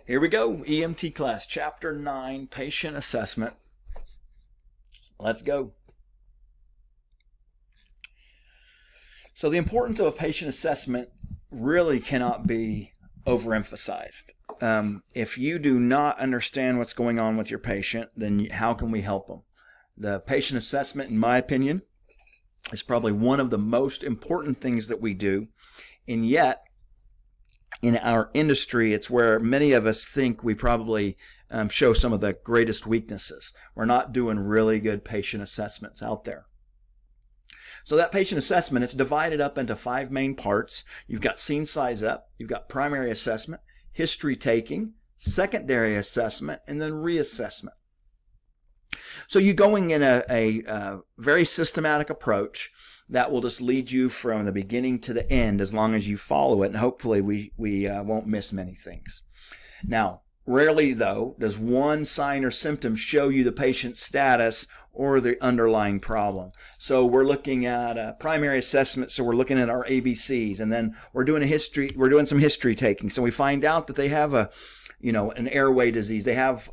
Here we go, EMT class, Chapter 9, Patient Assessment. Let's go. So the importance of a patient assessment really cannot be overemphasized. If you do not understand what's going on with your patient, then how can we help them? The patient assessment, in my opinion, is probably one of the most important things that we do, and yet in our industry, it's where many of us think we probably show some of the greatest weaknesses. We're not doing really good patient assessments out there. So that patient assessment, it's divided up into 5 main parts. You've got scene size up, you've got primary assessment, history taking, secondary assessment, and then reassessment. So you're going in a very systematic approach that will just lead you from the beginning to the end as long as you follow it, and hopefully we won't miss many things. Now, rarely, though, does one sign or symptom show you the patient's status or the underlying problem. So we're looking at a primary assessment, so we're looking at our ABCs, and then we're doing some history taking. So we find out that they have an airway disease, they have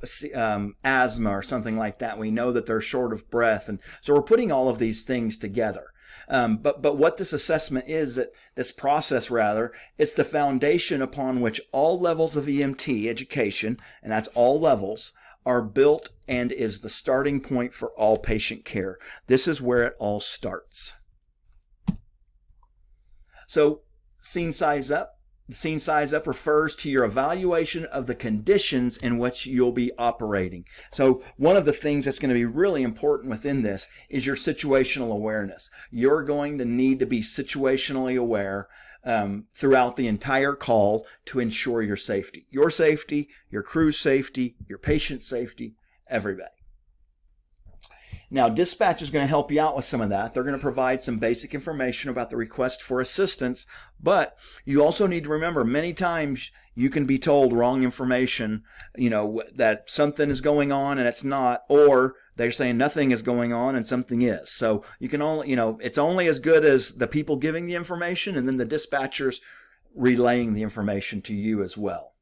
asthma or something like that. We know that they're short of breath, and so we're putting all of these things together. But what this assessment is, this process rather, it's the foundation upon which all levels of EMT education, and that's all levels, are built and is the starting point for all patient care. This is where it all starts. So, scene size up. The scene size up refers to your evaluation of the conditions in which you'll be operating. So one of the things that's going to be really important within this is your situational awareness. You're going to need to be situationally aware throughout the entire call to ensure your safety, your crew's safety, your patient's safety, everybody. Now, dispatch is going to help you out with some of that. They're going to provide some basic information about the request for assistance, but you also need to remember many times you can be told wrong information, that something is going on and it's not, or they're saying nothing is going on and something is. So you can only, it's only as good as the people giving the information and then the dispatchers relaying the information to you as well.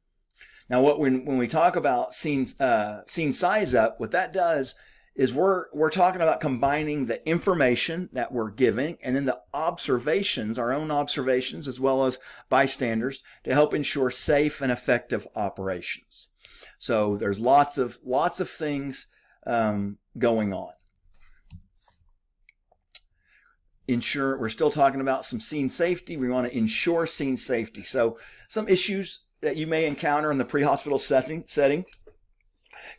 Now, when we talk about scene size up, what that does is we're talking about combining the information that we're giving and then the observations, our own observations, as well as bystanders, to help ensure safe and effective operations. So there's lots of things going on. We're still talking about some scene safety. We want to ensure scene safety. So some issues that you may encounter in the pre-hospital setting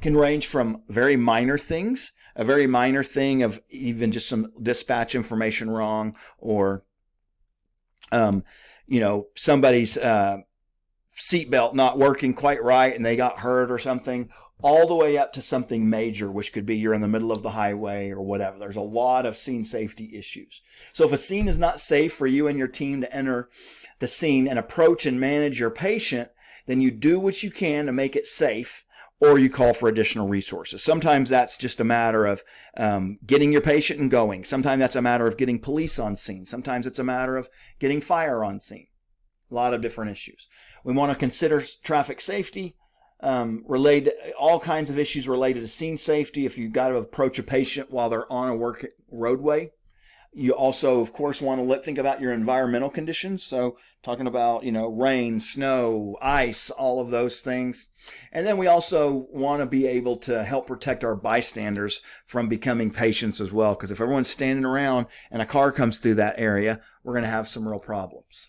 can range from very minor things, a very minor thing of even just some dispatch information wrong, or somebody's seatbelt not working quite right and they got hurt or something, all the way up to something major, which could be you're in the middle of the highway or whatever. There's a lot of scene safety issues. So if a scene is not safe for you and your team to enter the scene and approach and manage your patient, then you do what you can to make it safe, or you call for additional resources. Sometimes that's just a matter of getting your patient and going. Sometimes that's a matter of getting police on scene. Sometimes it's a matter of getting fire on scene. A lot of different issues. We want to consider traffic safety, all kinds of issues related to scene safety. If you've got to approach a patient while they're on a work roadway, you also, of course, want to think about your environmental conditions. So talking about, rain, snow, ice, all of those things. And then we also want to be able to help protect our bystanders from becoming patients as well. Because if everyone's standing around and a car comes through that area, we're going to have some real problems.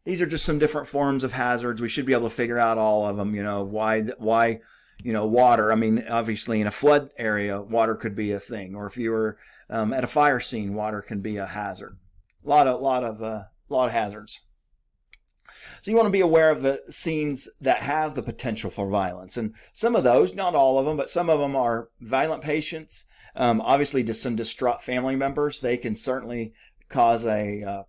These are just some different forms of hazards. We should be able to figure out all of them. Why, water. I mean, obviously in a flood area, water could be a thing. Or if you were at a fire scene, water can be a hazard. A lot of hazards. So you want to be aware of the scenes that have the potential for violence, and some of those, not all of them, but some of them are violent patients. Obviously, just some distraught family members. They can certainly cause a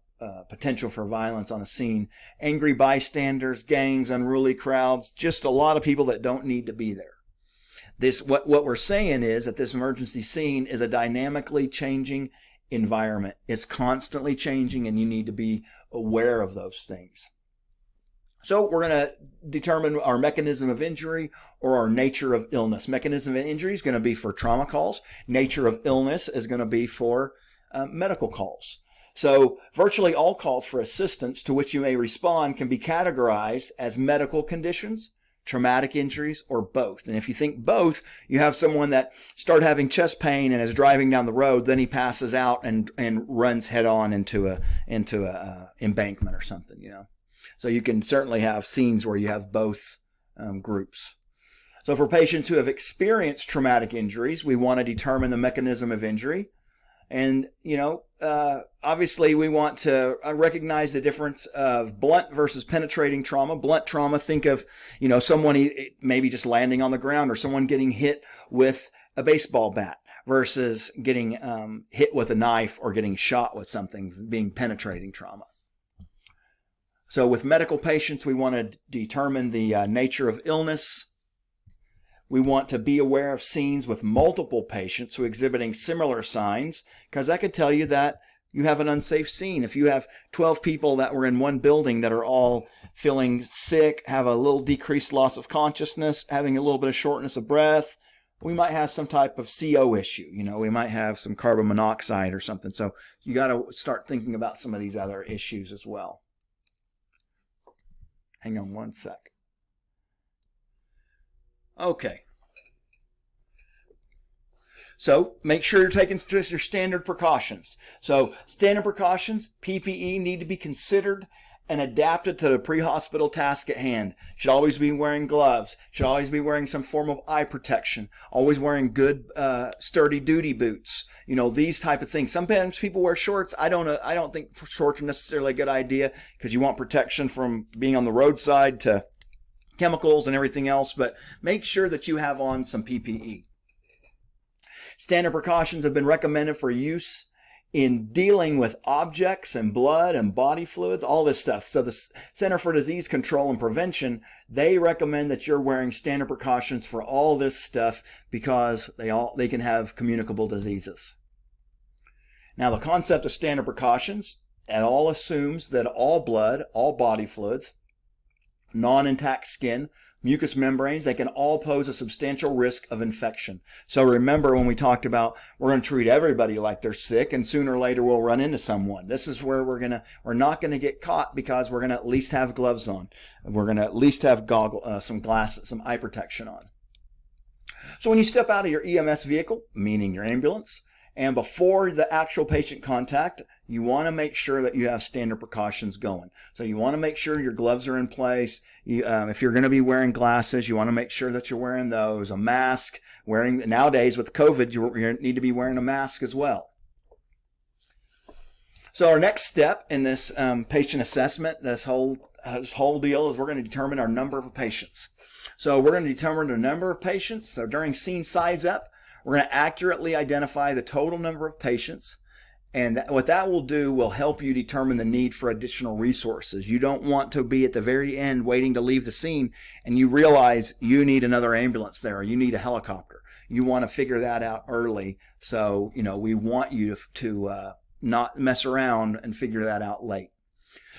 potential for violence on a scene. Angry bystanders, gangs, unruly crowds, just a lot of people that don't need to be there. What we're saying is that this emergency scene is a dynamically changing environment. It's constantly changing, and you need to be aware of those things. So we're going to determine our mechanism of injury or our nature of illness. Mechanism of injury is going to be for trauma calls. Nature of illness is going to be for medical calls. So virtually all calls for assistance to which you may respond can be categorized as medical conditions, traumatic injuries, or both. And if you think both, you have someone that started having chest pain and is driving down the road, then he passes out and runs head on into a embankment or something, you know. So you can certainly have scenes where you have both groups. So for patients who have experienced traumatic injuries, we want to determine the mechanism of injury. And, you know, obviously we want to recognize the difference of blunt versus penetrating trauma. Blunt trauma, think of, you know, someone maybe just landing on the ground or someone getting hit with a baseball bat versus getting hit with a knife or getting shot with something, being penetrating trauma. So with medical patients, we want to determine the nature of illness. We want to be aware of scenes with multiple patients who are exhibiting similar signs, because that could tell you that you have an unsafe scene. If you have 12 people that were in one building that are all feeling sick, have a little decreased loss of consciousness, having a little bit of shortness of breath, we might have some type of CO issue. You know, we might have some carbon monoxide or something. So you got to start thinking about some of these other issues as well. Hang on one sec. Okay. So make sure you're taking your standard precautions. So standard precautions, PPE, need to be considered and adapted to the pre-hospital task at hand. Should always be wearing gloves. Should always be wearing some form of eye protection. Always wearing good, sturdy duty boots. You know, these type of things. Sometimes people wear shorts. I don't think shorts are necessarily a good idea because you want protection from being on the roadside to chemicals and everything else. But make sure that you have on some PPE. Standard precautions have been recommended for use in dealing with objects and blood and body fluids, all this stuff. So the Center for Disease Control and Prevention, they recommend that you're wearing standard precautions for all this stuff because they can have communicable diseases. Now, the concept of standard precautions, it all assumes that all blood, all body fluids, non-intact skin, mucous membranes, they can all pose a substantial risk of infection. So remember when we talked about we're going to treat everybody like they're sick and sooner or later we'll run into someone. This is where we're not going to get caught because we're going to at least have gloves on. We're going to at least have some glasses, some eye protection on. So when you step out of your EMS vehicle, meaning your ambulance, and before the actual patient contact, you want to make sure that you have standard precautions going. So you want to make sure your gloves are in place. If you're going to be wearing glasses, you want to make sure that you're wearing those. A mask, nowadays with COVID, you need to be wearing a mask as well. So our next step in this patient assessment, this whole deal, is we're going to determine our number of patients. So we're going to determine the number of patients. So during scene size up, we're going to accurately identify the total number of patients. And what that will do will help you determine the need for additional resources. You don't want to be at the very end waiting to leave the scene and you realize you need another ambulance there or you need a helicopter. You want to figure that out early. So, you know, we want you to not mess around and figure that out late.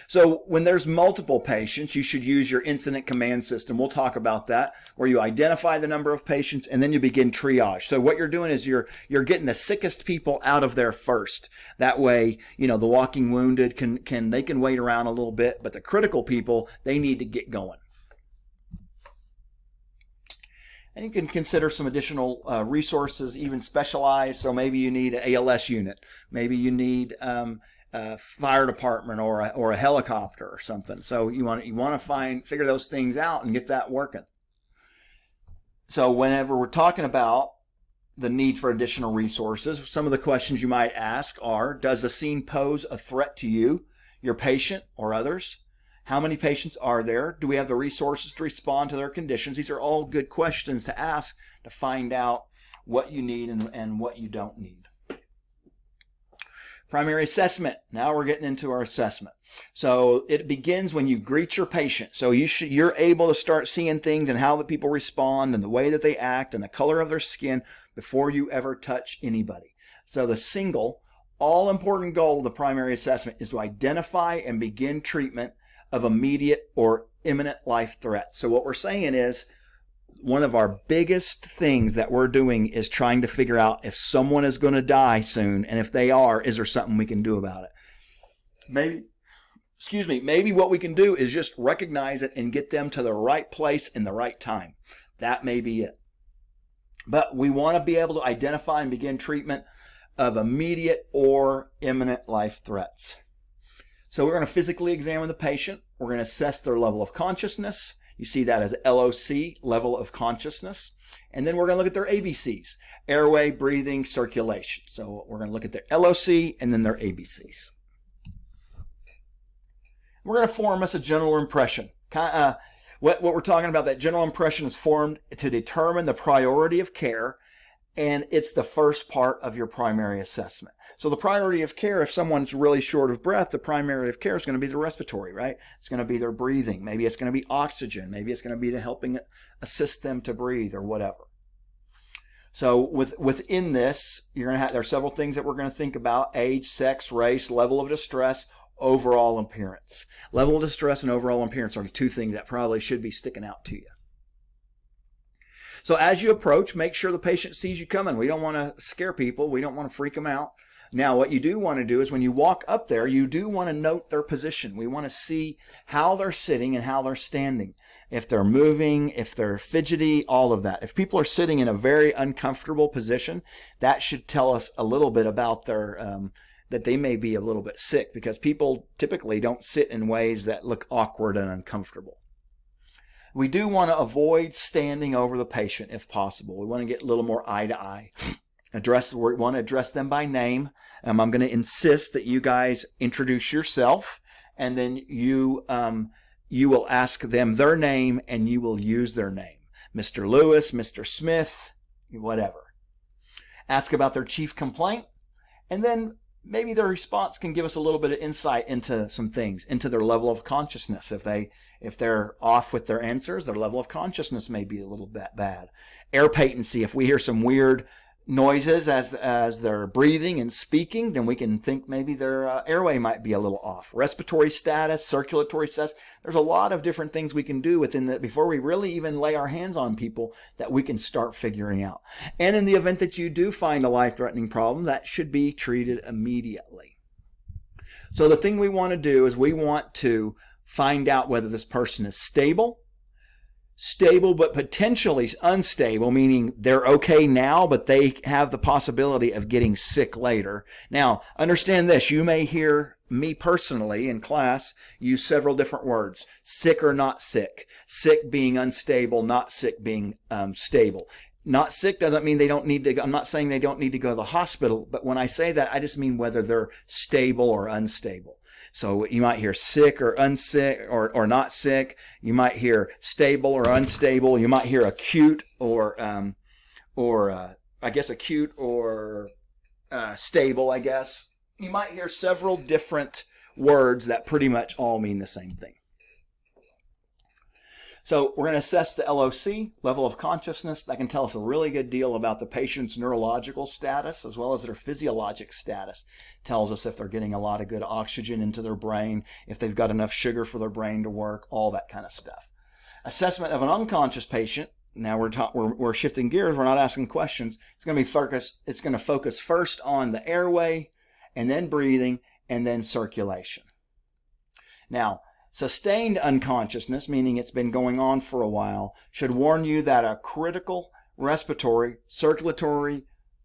So when there's multiple patients, you should use your incident command system. We'll talk about that, where you identify the number of patients and then you begin triage. So what you're doing is you're getting the sickest people out of there first. That way, you know, the walking wounded they can wait around a little bit, but the critical people, they need to get going. And you can consider some additional resources, even specialized. So maybe you need an ALS unit. Maybe you need fire department or a helicopter or something. So you want to figure those things out and get that working. So whenever we're talking about the need for additional resources, some of the questions you might ask are, does the scene pose a threat to you, your patient, or others? How many patients are there? Do we have the resources to respond to their conditions? These are all good questions to ask to find out what you need and what you don't need. Primary assessment. Now we're getting into our assessment. So it begins when you greet your patient. So you're able to start seeing things and how the people respond and the way that they act and the color of their skin before you ever touch anybody. So the single, all-important goal of the primary assessment is to identify and begin treatment of immediate or imminent life threats. So what we're saying is, one of our biggest things that we're doing is trying to figure out if someone is going to die soon, and if they are, is there something we can do about it? Maybe what we can do is just recognize it and get them to the right place in the right time. That may be it. But we want to be able to identify and begin treatment of immediate or imminent life threats. So we're going to physically examine the patient. We're going to assess their level of consciousness. You see that as LOC, level of consciousness. And then we're going to look at their ABCs, airway, breathing, circulation. So we're going to look at their LOC and then their ABCs. We're going to form us a general impression. What we're talking about, that general impression is formed to determine the priority of care, and it's the first part of your primary assessment. So the priority of care, if someone's really short of breath, the primary of care is going to be the respiratory, right? It's going to be their breathing. Maybe it's going to be oxygen. Maybe it's going to be to helping assist them to breathe or whatever. So within this, there are several things that we're going to think about: age, sex, race, level of distress, overall appearance. Level of distress and overall appearance are the two things that probably should be sticking out to you. So as you approach, make sure the patient sees you coming. We don't want to scare people. We don't want to freak them out. Now, what you do want to do is when you walk up there, you do want to note their position. We want to see how they're sitting and how they're standing. If they're moving, if they're fidgety, all of that. If people are sitting in a very uncomfortable position, that should tell us a little bit about their that they may be a little bit sick, because people typically don't sit in ways that look awkward and uncomfortable. We do want to avoid standing over the patient if possible. We want to get a little more eye to eye. We want to address them by name. I'm going to insist that you guys introduce yourself, and then you will ask them their name, and you will use their name. Mr. Lewis, Mr. Smith, whatever. Ask about their chief complaint, and then maybe their response can give us a little bit of insight into some things, into their level of consciousness. If they're off with their answers, their level of consciousness may be a little bit bad. Air patency, if we hear some weird noises as they're breathing and speaking, then we can think maybe their airway might be a little off. Respiratory status, circulatory status. There's a lot of different things we can do within that before we really even lay our hands on people that we can start figuring out. And in the event that you do find a life-threatening problem, that should be treated immediately. So the thing we want to do is we want to find out whether this person is stable but potentially unstable, meaning they're okay now, but they have the possibility of getting sick later. Now, understand this. You may hear me personally in class use several different words: sick or not sick. Sick being unstable, not sick being stable. Not sick doesn't mean they don't need to go. I'm not saying they don't need to go to the hospital, but when I say that, I just mean whether they're stable or unstable. So you might hear sick or unsick or not sick. You might hear stable or unstable. You might hear acute or acute or stable, I guess. You might hear several different words that pretty much all mean the same thing. So we're going to assess the LOC, level of consciousness. That can tell us a really good deal about the patient's neurological status as well as their physiologic status. Tells us if they're getting a lot of good oxygen into their brain, if they've got enough sugar for their brain to work, all that kind of stuff. Assessment of an unconscious patient. Now we're shifting gears. We're not asking questions. It's going to focus first on the airway, and then breathing, and then circulation. Now, sustained unconsciousness, meaning it's been going on for a while, should warn you that a critical respiratory, circulatory,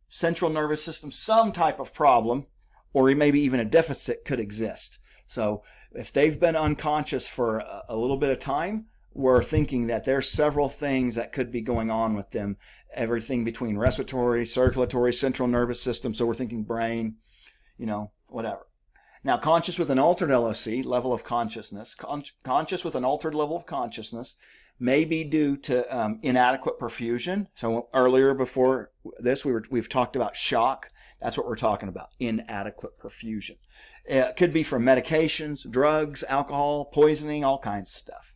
central nervous system, some type of problem, or maybe even a deficit could exist. So if they've been unconscious for a little bit of time, we're thinking that there's several things that could be going on with them. Everything between respiratory, circulatory, central nervous system. So we're thinking brain, whatever. Now, conscious with an altered LOC, level of consciousness, conscious with an altered level of consciousness may be due to inadequate perfusion. So earlier before this, we've talked about shock. That's what we're talking about, inadequate perfusion. It could be from medications, drugs, alcohol, poisoning, all kinds of stuff.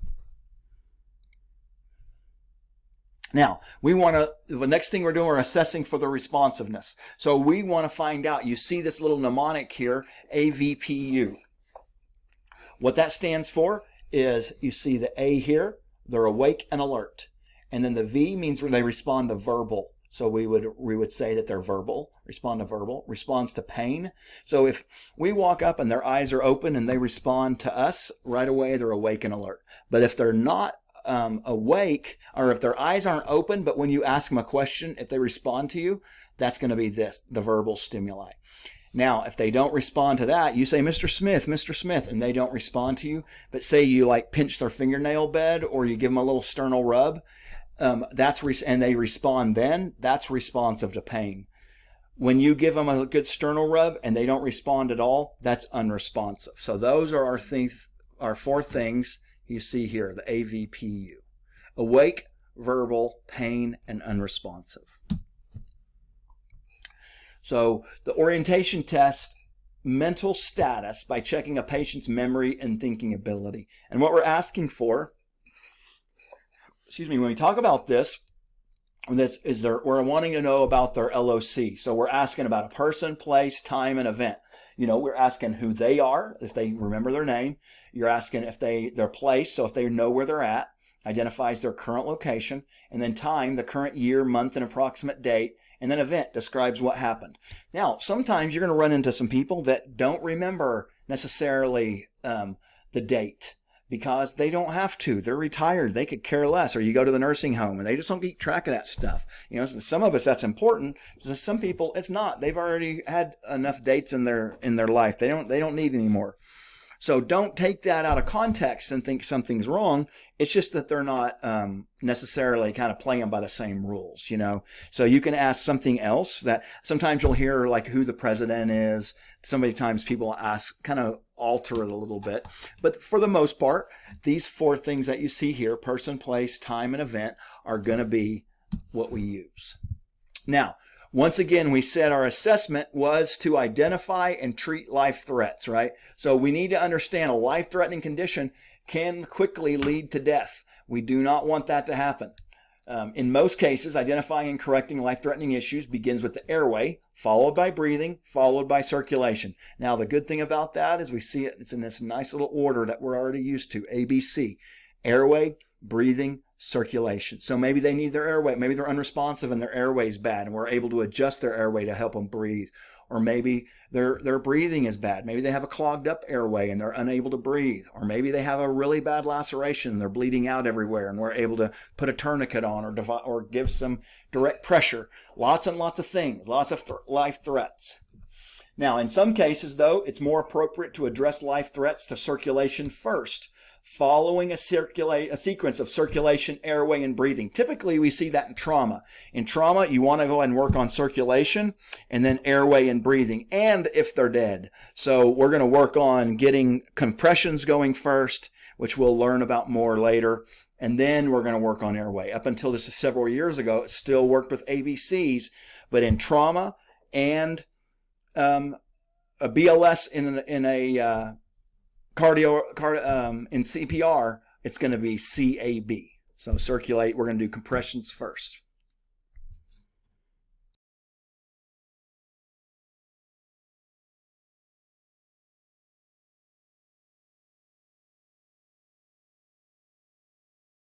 Now, the next thing we're doing, we're assessing for the responsiveness. So we want to find out, you see this little mnemonic here, AVPU. What that stands for is you see the A here, they're awake and alert. And then the V means where they respond to verbal. So we would say that they're verbal, respond to verbal, responds to pain. So if we walk up and their eyes are open and they respond to us right away, they're awake and alert. But if they're not awake, or if their eyes aren't open, but when you ask them a question, if they respond to you, that's going to be the verbal stimuli. Now, if they don't respond to that, you say, Mr. Smith, and they don't respond to you, but say you like pinch their fingernail bed or you give them a little sternal rub, and they respond then, that's responsive to pain. When you give them a good sternal rub and they don't respond at all, that's unresponsive. So those are our 4 things you see here, the AVPU. Awake, verbal, pain, and unresponsive. So the orientation test mental status by checking a patient's memory and thinking ability. And what we're asking for, when we talk about this we're wanting to know about their LOC. So we're asking about a person, place, time, and event. We're asking who they are, if they remember their name. You're asking if their place, so if they know where they're at, identifies their current location, and then time, the current year, month, and approximate date, and then event describes what happened. Now, sometimes you're going to run into some people that don't remember necessarily the date because they don't have to. They're retired. They could care less. Or you go to the nursing home and they just don't keep track of that stuff. Some of us that's important. Some people it's not. They've already had enough dates in their life. They don't need any more. So don't take that out of context and think something's wrong. It's just that they're not necessarily kind of playing by the same rules, So you can ask something else that sometimes you'll hear like who the president is. Sometimes people ask, kind of alter it a little bit. But for the most part, these 4 things that you see here, person, place, time, and event, are going to be what we use. Now, once again, we said our assessment was to identify and treat life threats, right? So we need to understand a life-threatening condition can quickly lead to death. We do not want that to happen. In most cases, identifying and correcting life-threatening issues begins with the airway, followed by breathing, followed by circulation. Now, the good thing about that is we see it's in this nice little order that we're already used to, ABC. Airway, breathing, circulation. So maybe they need their airway. Maybe they're unresponsive and their airway's bad and we're able to adjust their airway to help them breathe. Or maybe their breathing is bad. Maybe they have a clogged up airway and they're unable to breathe. Or maybe they have a really bad laceration and they're bleeding out everywhere and we're able to put a tourniquet on or give some direct pressure. Lots and lots of things, lots of life threats. Now, in some cases, though, it's more appropriate to address life threats to circulation first, following a sequence of circulation, airway, and breathing. Typically, we see that in trauma. In trauma, you want to go ahead and work on circulation and then airway and breathing, and if they're dead. So we're going to work on getting compressions going first, which we'll learn about more later, and then we're going to work on airway. Up until just several years ago, it still worked with ABCs, but in trauma and a BLS in CPR, it's going to be CAB. So circulate, we're going to do compressions first.